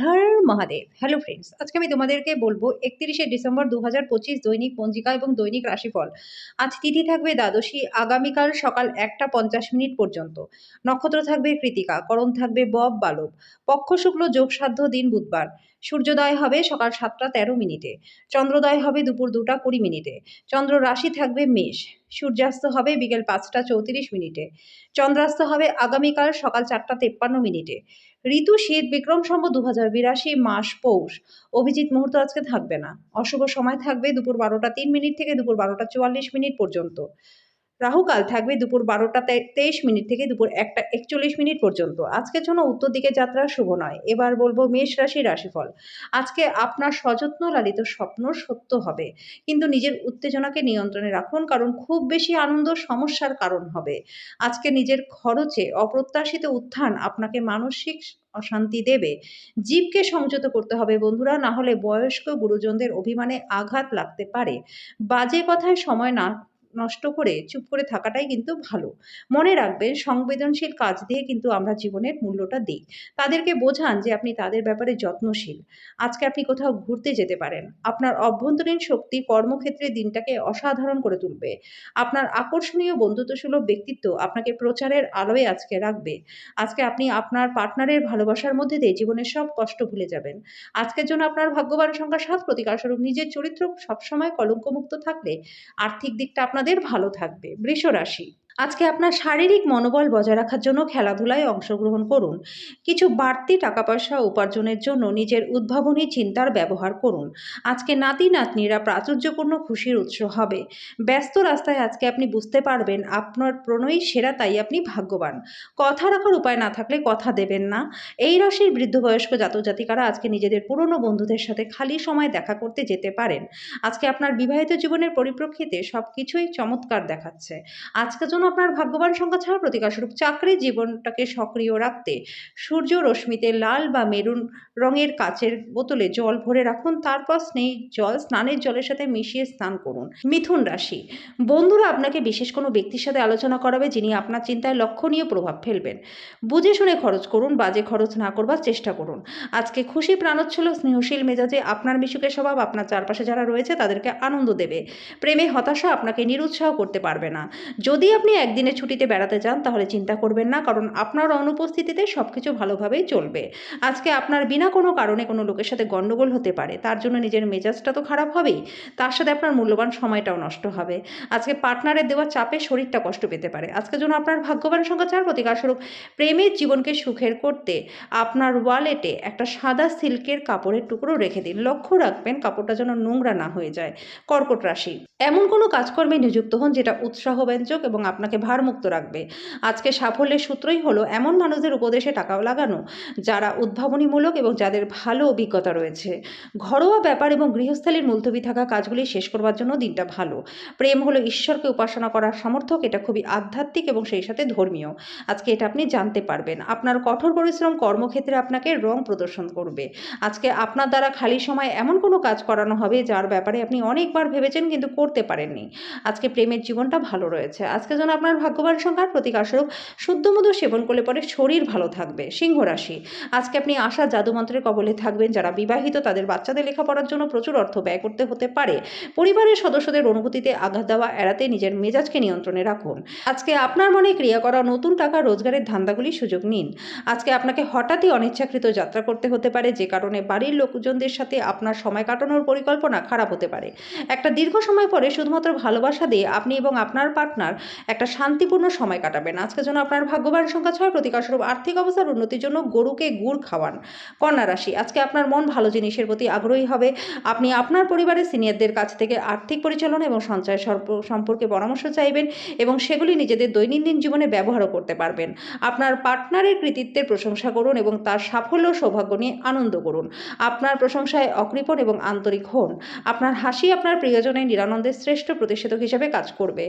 হর Mahadev. Hello friends, আজকে আমি তোমাদেরকে বলবো 31শে ডিসেম্বর ২০২৫ দৈনিক পঞ্জিকা এবং দৈনিক রাশিফল। আজ তিথি থাকবে দ্বাদশী, আগামীকাল সকাল ১টা ৫০ পর্যন্ত। নক্ষত্র থাকবে কৃতিকা, করণ থাকবে বব বালব, পক্ষ শুক্ল যোগ সাধ্য দিন বুধবার। সূর্যোদয় হবে সকাল ৭টা ১৩। চন্দ্রোদয় হবে দুপুর ২টা ২০। চন্দ্র রাশি থাকবে মেষ। সূর্যাস্ত হবে বিকেল ৫টা ৩৪। চন্দ্রাস্ত হবে আগামীকাল সকাল ৪টা ৫৩। ঋতু শীত, বিক্রম সম্বত ২০৮২, মাস পৌষ। অভিজিৎ মুহূর্ত আজকে থাকবে না। অশুভ সময় থাকবে দুপুর ১২টা ৩ থেকে দুপুর ১২টা ৪৪ পর্যন্ত। রাহুকাল থাকবে দুপুর ১২টা ২৩ থেকে দুপুর ১টা ৪১ পর্যন্ত। আজকের জন্য উত্তর দিকে যাত্রা শুভ নয়। এবার বলবো মেষ রাশির রাশিফল। আজকে আপনার সযত্ন লালিত স্বপ্ন সত্য হবে, কিন্তু নিজের উত্তেজনাকে নিয়ন্ত্রণে রাখুন, কারণ খুব বেশি আনন্দ সমস্যার কারণ হবে। আজকে নিজের খরচে অপ্রত্যাশিত উত্থান আপনাকে মানসিক অশান্তি দেবে। জীবকে সংযত করতে হবে বন্ধুরা, না হলে বয়স্ক গুরুজনদের অভিমানে আঘাত লাগতে পারে। বাজে কথায় সময় না নষ্ট করে চুপ করে থাকাটাই কিন্তু ভালো। মনে রাখবেন, সংবেদনশীল কাজ দিয়ে কিন্তু আমরা জীবনের মূল্যটা দিই। তাদেরকে বোঝান যে আপনি তাদের ব্যাপারে যত্নশীল। আজকে আপনি কোথাও ঘুরতে যেতে পারেন। আপনার অভ্যন্তরীণ শক্তি কর্মক্ষেত্রে দিনটাকে অসাধারণ করে তুলবে। আপনার আকর্ষণীয় বন্ধুত্বসুলভ ব্যক্তিত্ব আপনাকে প্রচারের আলোয় আজকে রাখবে। আজকে আপনি আপনার পার্টনারের ভালোবাসার মধ্যে দিয়ে জীবনের সব কষ্ট ভুলে যাবেন। আজকের জন্য আপনার ভাগ্যবান সংখ্যা ৭। প্রতিকারস্বরূপ নিজের চরিত্র সবসময় কলঙ্কমুক্ত থাকলে আর্থিক দিকটা আপনাদের ভালো থাকবে। বৃষ রাশি। আজকে আপনার শারীরিক মনোবল বজায় রাখার জন্য খেলাধুলায় অংশগ্রহণ করুন। কিছু বাড়তি টাকা পয়সা উপার্জনের জন্য নিজের উদ্ভাবনী চিন্তার ব্যবহার করুন। আজকে নাতি নাতনিরা প্রাচুর্যপূর্ণ খুশির উৎস হবে। ব্যস্ত রাস্তায় আজকে আপনি বুঝতে পারবেন আপনার প্রণয়ী সেরা, তাই আপনি ভাগ্যবান। কথা রাখার উপায় না থাকলে কথা দেবেন না। এই রাশির বৃদ্ধ বয়স্ক জাতক জাতিকারা আজকে নিজেদের পুরনো বন্ধুদের সাথে খালি সময় দেখা করতে যেতে পারেন। আজকে আপনার বিবাহিত জীবনের পরিপ্রেক্ষিতে সবকিছুই চমৎকার দেখাচ্ছে। আজকের জন্য আপনার ভাগ্যবান সংখ্যা ৬। প্রতিকারস্বরূপ চাকরির জীবনটাকে সক্রিয় রাখতে সূর্য রশ্মিতে লাল বা মেরুন রঙের কাচের বোতলে জল ভরে রাখুন, তারপর স্নানের জলের সাথে মিশিয়ে স্নান করুন। মিথুন রাশি। বন্ধুরা আপনাকে বিশেষ কোনো ব্যক্তির সাথে আলোচনা করাবে যিনি আপনার চিন্তায় লক্ষণীয় প্রভাব ফেলবেন। বুঝে শুনে খরচ করুন, বাজে খরচ না করবার চেষ্টা করুন। আজকে খুশি প্রাণোচ্ছল স্নেহশীল মেজাজে আপনার মিশুকের স্বভাব আপনার চারপাশে যারা রয়েছে তাদেরকে আনন্দ দেবে। প্রেমে হতাশা আপনাকে নিরুৎসাহ করতে পারবে না। যদি আপনি একদিনের ছুটিতে বেড়াতে যান তাহলে চিন্তা করবেন না, কারণ আপনার অনুপস্থিতিতে সবকিছু ভালোভাবেই চলবে। আজকে আপনার বিনা কোনো কারণে কোনো লোকের সাথে গন্ডগোল হতে পারে, তার জন্য নিজের মেজাজটা তো খারাপ হবেই, তার সাথে আপনার মূল্যবান সময়টাও নষ্ট হবে। আজকে পার্টনারের দেওয়া চাপে শরীরটা কষ্ট পেতে পারে। আজকের জন্য আপনার ভাগ্যবান সংখ্যা ৪। প্রতিকারস্বরূপ প্রেমের জীবনকে সুখের করতে আপনার ওয়ালেটে একটা সাদা সিল্কের কাপড়ের টুকরো রেখে দিন। লক্ষ্য রাখবেন কাপড়টা যেন নোংরা না হয়ে যায়। কর্কট রাশি। এমন কোনো কাজকর্মে নিযুক্ত হন যেটা উৎসাহব্যঞ্জক এবং আপনাকে ভারমুক্ত রাখবে। আজকে সাফল্যের সূত্রই হলো এমন মানুষদের উপদেশে টাকাও লাগানো যারা উদ্ভাবনীমূলক এবং যাদের ভালো অভিজ্ঞতা রয়েছে। ঘরোয়া ব্যাপার এবং গৃহস্থালির মুলতবি থাকা কাজগুলি শেষ করবার জন্য দিনটা ভালো। প্রেম হলো ঈশ্বরকে উপাসনা করার সমর্থক, এটা খুবই আধ্যাত্মিক এবং সেই সাথে ধর্মীয়। আজকে এটা আপনি জানতে পারবেন। আপনার কঠোর পরিশ্রম কর্মক্ষেত্রে আপনাকে রং প্রদর্শন করবে। আজকে আপনার দ্বারা খালি সময় এমন কোনো কাজ করানো হবে যার ব্যাপারে আপনি অনেকবার ভেবেছেন কিন্তু করতে পারেননি। আজকে প্রেমের জীবনটা ভালো রয়েছে। আজকে যেন আপনার ভাগ্যবান সংখ্যার প্রতিকারস্বরূপ শুদ্ধ মধু সেবন করলে পরে শরীর ভালো থাকবে। সিংহ রাশি। আজকে আপনি আশা জাদুমন্ত্রের কবলে থাকবেন। যারা বিবাহিত তাদের বাচ্চাদের লেখাপড়ার জন্য প্রচুর অর্থ ব্যয় করতে হতে পারে। পরিবারের সদস্যদের অনুভূতিতে আঘাত দেওয়া এড়াতে নিজের মেজাজকে নিয়ন্ত্রণে রাখুন। আজকে আপনার মনে ক্রিয়া করা নতুন টাকা রোজগারের ধান্দাগুলি সুযোগ নিন। আজকে আপনাকে হঠাৎই অনিচ্ছাকৃত যাত্রা করতে হতে পারে, যে কারণে বাড়ির লোকজনদের সাথে আপনার সময় কাটানোর পরিকল্পনা খারাপ হতে পারে। একটা দীর্ঘ সময় পরে শুধুমাত্র ভালোবাসা দিয়ে আপনি এবং আপনার পার্টনার একটা শান্তিপূর্ণ সময় কাটাবেন। আজকের জন্য আপনার ভাগ্যবান সংখ্যা ৬। প্রতিকারস্বরূপ আর্থিক অবস্থার উন্নতির জন্য গরুকে গুড় খাওয়ান। কন্যা রাশি। আজকে আপনার মন ভালো জিনিসের প্রতি আগ্রহী হবে। আপনি আপনার পরিবারের সিনিয়রদের কাছ থেকে আর্থিক পরিচালনা এবং সঞ্চয় সম্পর্কে পরামর্শ চাইবেন এবং সেগুলি নিজেদের দৈনন্দিন জীবনে ব্যবহারও করতে পারবেন। আপনার পার্টনারের কৃতিত্বের প্রশংসা করুন এবং তার সাফল্য সৌভাগ্য নিয়ে আনন্দ করুন। আপনার প্রশংসায় অকৃপণ এবং আন্তরিক হন। আপনার হাসি আপনার প্রিয়জনের নিরানন্দের শ্রেষ্ঠ প্রতিষেধক হিসেবে কাজ করবে।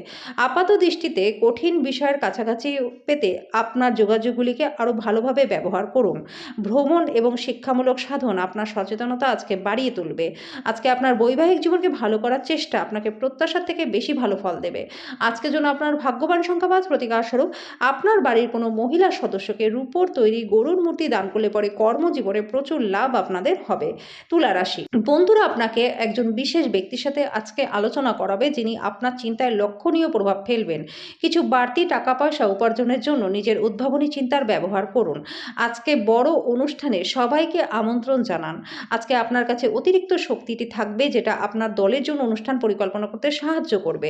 আপাত দৃষ্টিতে দৃষ্টিতে কঠিন বিষয়ের কাছাকাছি পেতে আপনার যোগাযোগগুলিকে আরও ভালোভাবে ব্যবহার করুন। ভ্রমণ এবং শিক্ষামূলক সাধন আপনার সচেতনতা আজকে বাড়িয়ে তুলবে। আজকে আপনার বৈবাহিক জীবনকে ভালো করার চেষ্টা আপনাকে প্রত্যাশার থেকে বেশি ভালো ফল দেবে। আজকের জন্য আপনার ভাগ্যবান সংখ্যা ৫, প্রতিকারস্বরূপ আপনার বাড়ির কোনো মহিলা সদস্যকে রূপোর তৈরি গরুর মূর্তি দান করলে পরে কর্মজীবনে প্রচুর লাভ আপনাদের হবে। তুলা রাশি, বন্ধুরা আপনাকে একজন বিশেষ ব্যক্তির সাথে আজকে আলোচনা করাবে যিনি আপনার চিন্তায় লক্ষণীয় প্রভাব ফেলবেন। কিছু বাড়তি টাকা পয়সা উপার্জনের জন্য নিজের উদ্ভাবনী চিন্তার ব্যবহার করুন। আজকে বড় অনুষ্ঠানে সবাইকে আমন্ত্রণ জানান। আজকে আপনার কাছে অতিরিক্ত শক্তিটি থাকবে যেটা আপনার দলের জন্য অনুষ্ঠান পরিকল্পনা করতে সাহায্য করবে।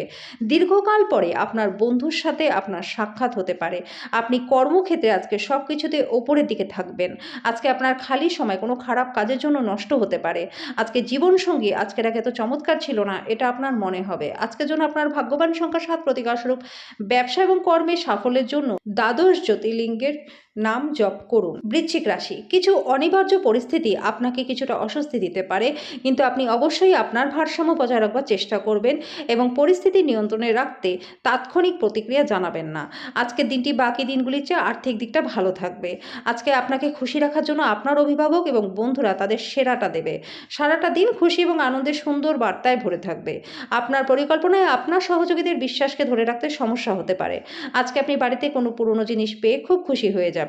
দীর্ঘকাল পরে আপনার বন্ধুর সাথে আপনার সাক্ষাৎ হতে পারে। আপনি কর্মক্ষেত্রে আজকে সব কিছুতে ওপরের দিকে থাকবেন। আজকে আপনার খালি সময় কোনো খারাপ কাজের জন্য নষ্ট হতে পারে। আজকে জীবনসঙ্গী আজকের আগে এত চমৎকার ছিল না, এটা আপনার মনে হবে। আজকের জন্য আপনার ভাগ্যবান সংখ্যা ৭, প্রতিকারস্বরূপ ব্যবসা এবং কর্মে সাফল্যের জন্য দ্বাদশ জ্যোতির্লিঙ্গের নাম জপ করুন। বৃশ্চিক রাশি, কিছু অনিবার্য পরিস্থিতি আপনাকে কিছুটা অস্বস্তি দিতে পারে, কিন্তু আপনি অবশ্যই আপনার ভারসাম্য বজায় রাখবার চেষ্টা করবেন এবং পরিস্থিতি নিয়ন্ত্রণে রাখতে তাৎক্ষণিক প্রতিক্রিয়া জানাবেন না। আজকের দিনটি বাকি দিনগুলির চেয়ে আর্থিক দিকটা ভালো থাকবে। আজকে আপনাকে খুশি রাখার জন্য আপনার অভিভাবক এবং বন্ধুরা তাদের সেরাটা দেবে। সারাটা দিন খুশি এবং আনন্দের সুন্দর বার্তায় ভরে থাকবে। আপনার পরিকল্পনায় আপনার সহযোগীদের বিশ্বাসকে ধরে রাখতে সমস্যা হতে পারে। আজকে আপনি বাড়িতে কোনো পুরনো জিনিস পেয়ে খুব খুশি হয়ে যাবেন।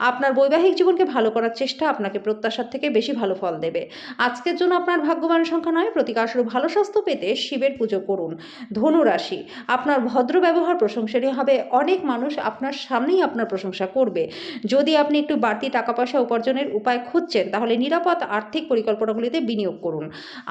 আপনার বৈবাহিক জীবনকে ভালো করার চেষ্টা আপনাকে প্রত্যাশার থেকে বেশি ভালো ফল দেবে। আজকের জন্য আপনার ভাগ্যবান সংখ্যা ৯, প্রতিকারস্বরূপ ভালো স্বাস্থ্য পেতে শিবের পুজো করুন। ধনু রাশি, আপনার ভদ্র ব্যবহার প্রশংসনীয় হবে। অনেক মানুষ আপনার সামনেই আপনার প্রশংসা করবে। যদি আপনি একটু বাড়তি টাকা পয়সা উপার্জনের উপায় খুঁজছেন তাহলে নিরাপদ আর্থিক পরিকল্পনাগুলিতে বিনিয়োগ করুন।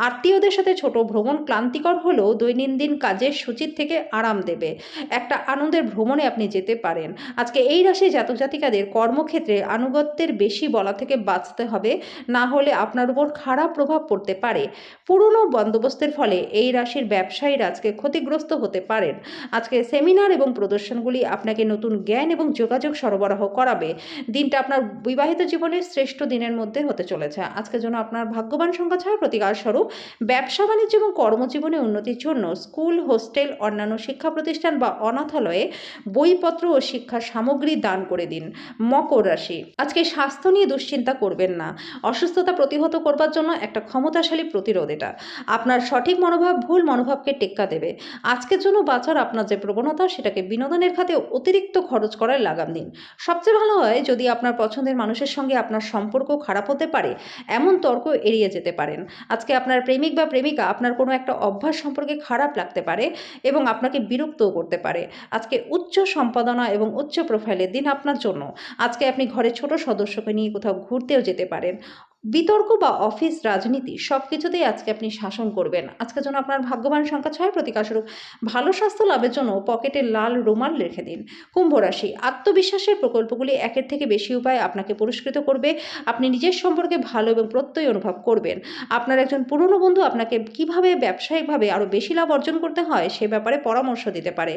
আত্মীয়দের সাথে ছোট ভ্রমণ ক্লান্তিকর হলেও দৈনন্দিন কাজের সূচির থেকে আরাম দেবে। একটা আনন্দের ভ্রমণে আপনি যেতে পারেন। আজকে এই রাশি জাতক জাতিকাদের কর্মক্ষেত্রে আনুগত্যের বেশি বলা থেকে বাঁচতে হবে, না হলে আপনার উপর খারাপ প্রভাব পড়তে পারে। পুরনো বন্দোবস্তের ফলে এই রাশির ব্যবসায়ীরা আজকে ক্ষতিগ্রস্ত হতে পারেন। আজকে সেমিনার এবং প্রদর্শনগুলি আপনাকে নতুন জ্ঞান এবং যোগাযোগ সরবরাহ করাবে। দিনটা আপনার বিবাহিত জীবনের শ্রেষ্ঠ দিনের মধ্যে হতে চলেছে। আজকের জন্য আপনার ভাগ্যবান সংখ্যা ৬, প্রতিকারস্বরূপ ব্যবসা বাণিজ্য এবং কর্মজীবনে উন্নতির জন্য স্কুল, হোস্টেল, অন্যান্য শিক্ষা প্রতিষ্ঠান বা অনাথালয়ে বইপত্র ও শিক্ষার সামগ্রী দান করে দিন। মকর রাশি, আজকে স্বাস্থ্য নিয়ে দুশ্চিন্তা করবেন না। অসুস্থতা প্রতিহত করবার জন্য একটা ক্ষমতাশালী প্রতিরোধ এটা। আপনার সঠিক মনোভাব ভুল মনোভাবকে টেক্কা দেবে। আজকের জন্য বাঁচার আপনার যে প্রবণতা সেটাকে বিনোদনের খাতে অতিরিক্ত খরচ করার লাগাম দিন। সবচেয়ে ভালো হয় যদি আপনার পছন্দের মানুষের সঙ্গে আপনার সম্পর্ক খারাপ হতে পারে এমন তর্ক এড়িয়ে যেতে পারেন। আজকে আপনার প্রেমিক বা প্রেমিকা আপনার কোনো একটা অভ্যাস সম্পর্কে খারাপ লাগতে পারে এবং আপনাকে বিরক্তও করতে পারে। আজকে উচ্চ সম্পাদনা এবং উচ্চ প্রোফাইলের দিন আপনার জন্য। আজকে আপনি ঘরের ছোট সদস্যকে নিয়ে কোথাও ঘুরতেও যেতে পারেন। বিতর্ক বা অফিস রাজনীতি সব কিছুতেই আজকে আপনি শাসন করবেন। আজকের জন্য আপনার ভাগ্যবান সংখ্যা ৬, প্রতিকারস্বরূপ ভালো স্বাস্থ্য লাভের জন্য পকেটে লাল রুমাল রেখে দিন। কুম্ভ রাশি, আত্মবিশ্বাসের প্রকল্পগুলি একের থেকে বেশি উপায়ে আপনাকে পুরস্কৃত করবে। আপনি নিজের সম্পর্কে ভালো এবং প্রত্যয় অনুভব করবেন। আপনার একজন পুরনো বন্ধু আপনাকে কিভাবে ব্যবসায়িকভাবে আরও বেশি লাভ অর্জন করতে হয় সে ব্যাপারে পরামর্শ দিতে পারে।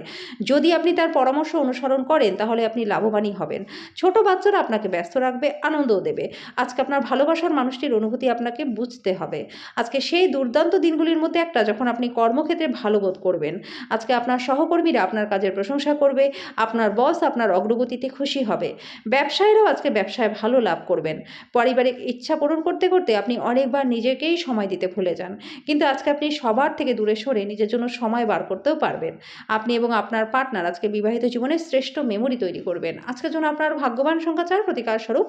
যদি আপনি তার পরামর্শ অনুসরণ করেন তাহলে আপনি লাভবানই হবেন। ছোট বাচ্চারা আপনাকে ব্যস্ত রাখবে, আনন্দও দেবে। আজকে আপনার ভালোবাসার মানুষটির অনুভূতি আপনাকে বুঝতে হবে। আজকে সেই দুর্দান্ত দিনগুলির মধ্যে একটা যখন আপনি কর্মক্ষেত্রে ভালো বোধ করবেন। আজকে আপনার সহকর্মীরা আপনার কাজের প্রশংসা করবে। আপনার বস আপনার অগ্রগতিতে খুশি হবে। ব্যবসায়ীরাও আজকে ব্যবসায় ভালো লাভ করবেন। পারিবারিক ইচ্ছা পূরণ করতে করতে আপনি অনেকবার নিজেকেই সময় দিতে ভুলে যান, কিন্তু আজকে আপনি সবার থেকে দূরে সরে নিজের জন্য সময় বার করতেও পারবেন। আপনি এবং আপনার পার্টনার আজকে বিবাহিত জীবনের শ্রেষ্ঠ মেমোরি তৈরি করবেন। আজকের জন্য আপনার ভাগ্যবান সংখ্যা ৪, প্রতিকারস্বরূপ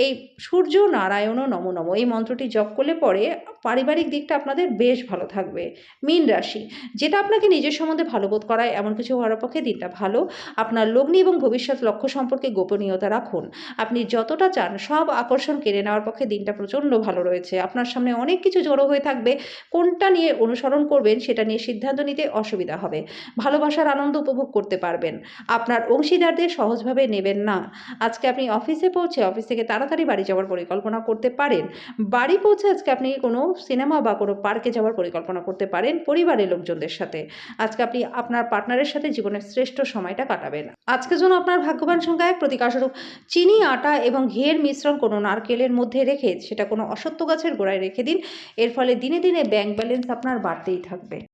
এই সূর্য নারায়ণ নমো নমো এই মন্ত্রটি জপ করলে পরে পারিবারিক দিকটা আপনাদের বেশ ভালো থাকবে। মীন রাশি, যেটা আপনাকে নিজের সম্বন্ধে ভালো বোধ করায় এমন কিছু হওয়ার পক্ষে দিনটা ভালো। আপনার লগ্নি এবং ভবিষ্যৎ লক্ষ্য সম্পর্কে গোপনীয়তা রাখুন। আপনি যতটা চান সব আকর্ষণ কেড়ে নেওয়ার পক্ষে দিনটা প্রচণ্ড ভালো রয়েছে। আপনার সামনে অনেক কিছু জড়ো হয়ে থাকবে, কোনটা নিয়ে অনুসরণ করবেন সেটা নিয়ে সিদ্ধান্ত নিতে অসুবিধা হবে। ভালোবাসার আনন্দ উপভোগ করতে পারবেন। আপনার অংশীদারদের সহজভাবে নেবেন না। আজকে আপনি অফিসে পৌঁছে অফিস থেকে তাড়াতাড়ি বাড়ি যাওয়ার পরিকল্পনা করতে পারেন। বাড়ি পৌঁছে আজকে আপনি কোনো সিনেমা বা কোনো পার্কে যাওয়ার পরিকল্পনা করতে পারেন পরিবারের লোকজনদের সাথে। আজকে আপনি আপনার পার্টনারের সাথে জীবনের শ্রেষ্ঠ সময়টা কাটাবেন। আজকের জন্য আপনার ভাগ্যবান সংখ্যা ১, প্রতিকারস্বরূপ চিনি, আটা এবং ঘিয়ের মিশ্রণ কোনো নারকেলের মধ্যে রেখে সেটা কোনো অশ্বত্থ গাছের গোড়ায় রেখে দিন। এর ফলে দিনে দিনে ব্যাংক ব্যালেন্স আপনার বাড়তেই থাকবে।